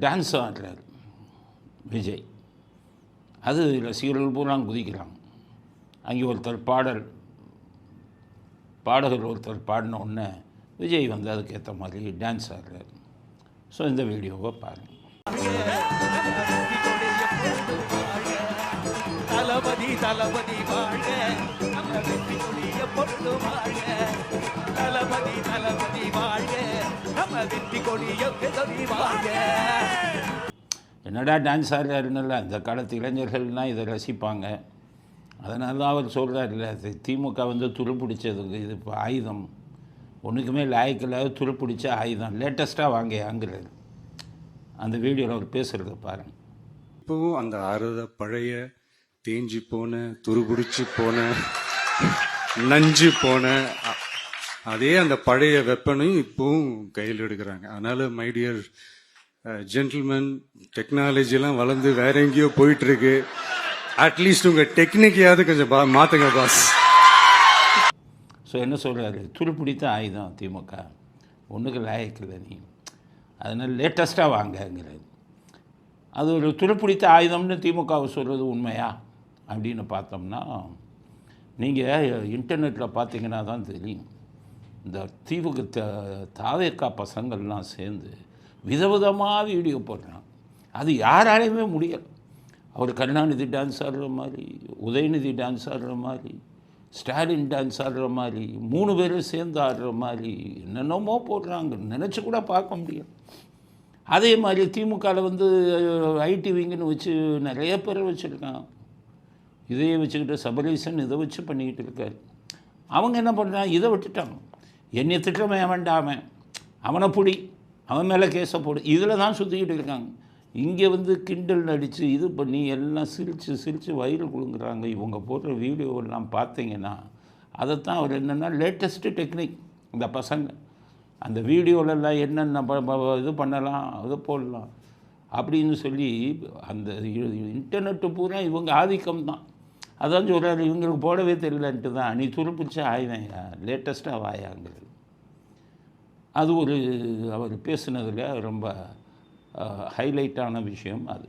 Dance ஆடுறார் Vijay. அது ரசிகர்கள் பூரா குதிக்கிறாங்க. அங்கே ஒருத்தர் பாடகர் ஒருத்தர் பாடின உடனே விஜய் வந்து அதுக்கேற்ற மாதிரி டான்ஸ் ஆடுறார். ஸோ இந்த வீடியோவை பாருங்கள். தளபதி தளபதி வாழ்க, நம்ம வெற்றி கொடிய பொருள் வாழ்க. தளபதி தளபதி வாழ்க, நம்ம வெற்றி கொடிய வாழ்க. என்னடா டான்ஸ் ஆடுறாருன்னு இந்த காலத்து இளைஞர்கள்னால் இதை ரசிப்பாங்க. அதனால தான் அவர் சொல்கிறார் இல்லை, திமுக வந்து துருப்பிடிச்சதுக்கு இது இப்போ ஆயுதம் ஒன்றுக்குமே லாய்க்கில்லாத துருப்பிடிச்ச ஆயுதம் லேட்டஸ்ட்டாக வாங்கியாங்கிறார். அந்த வீடியோவில் அவர் பேசுகிறத பாருங்கள். இப்போவும் அந்த பழைய தேஞ்சி போன துருபிடிச்சு போன நஞ்சு போன அதே அந்த பழைய வெப்பனையும் இப்போவும் கையில் எடுக்கிறாங்க. அதனால மை டியர் ஜென்டில்மேன், டெக்னாலஜிலாம் வளர்ந்து வேற எங்கேயோ போயிட்டு இருக்கு. அட்லீஸ்ட் உங்க டெக்னிக்கையாவது கொஞ்சம் மாத்துங்க பாஸ். ஸோ என்ன சொல்கிறாரு, துருப்பிடித்த ஆயுதம் திமுக ஒன்றுக்கு லாயக்கில்லை நீ, அதனால் லேட்டஸ்ட்டாக வாங்கங்கிறது. அது ஒரு துருப்பிடித்த ஆயுதம்னு திமுகவை சொல்கிறது உண்மையா அப்படின்னு பார்த்தோம்னா, நீங்கள் இன்டர்நெட்டில் பார்த்தீங்கன்னா தான் தெரியும். இந்த தாவேக்கா பசங்கள்லாம் சேர்ந்து விதவிதமாக வீடியோ போடுறாங்க. அது யாராலையுமே முடியலை. அவர் கருணாநிதி டான்ஸ் ஆடுற மாதிரி, உதயநிதி டான்ஸ் ஆடுற மாதிரி, ஸ்டாலின் டான்ஸ் ஆடுற மாதிரி, 3 பேரும் சேர்ந்து ஆடுற மாதிரி என்னென்னமோ போடுறாங்க, நினச்சி கூட பார்க்க முடியாது. அதே மாதிரி திமுகவில் வந்து ஐடி விங்குன்னு வச்சு நிறைய பேரை வச்சுருக்காங்க. இதையே வச்சுக்கிட்டு சபரீசன் இதை வச்சு பண்ணிக்கிட்டு இருக்கார். அவங்க என்ன பண்ணுறாங்க, இதை விட்டுட்டாங்க. என்னை திட்டமே வேண்டாமன், அவனை பிடி, அவன் மேலே கேஸை போடு, இதில் தான் சுற்றிக்கிட்டு இருக்காங்க. இங்கே வந்து கிண்டல் நடித்து இது பண்ணி எல்லாம் சிரித்து வயிறு குழுங்குறாங்க. இவங்க போடுற வீடியோவெல்லாம் பார்த்தீங்கன்னா அதைத்தான் அவர் என்னென்னா லேட்டஸ்ட்டு டெக்னிக் இந்த பசங்க அந்த வீடியோலெல்லாம் என்னென்ன இது பண்ணலாம் அதை போடலாம் அப்படின்னு சொல்லி அந்த இன்டர்நெட்டு பூரா இவங்க ஆதிக்கம் தான். அதான் சொல்கிறாரு, இவங்களுக்கு போடவே தெரியலன்ட்டு தான் நீ துருப்பிடிச்ச ஆய்வேங்க லேட்டஸ்ட்டாக வாயாங்கிறது. அது ஒரு அவர் பேசுனதில் ரொம்ப ஹைலைட்டான விஷயம் அது.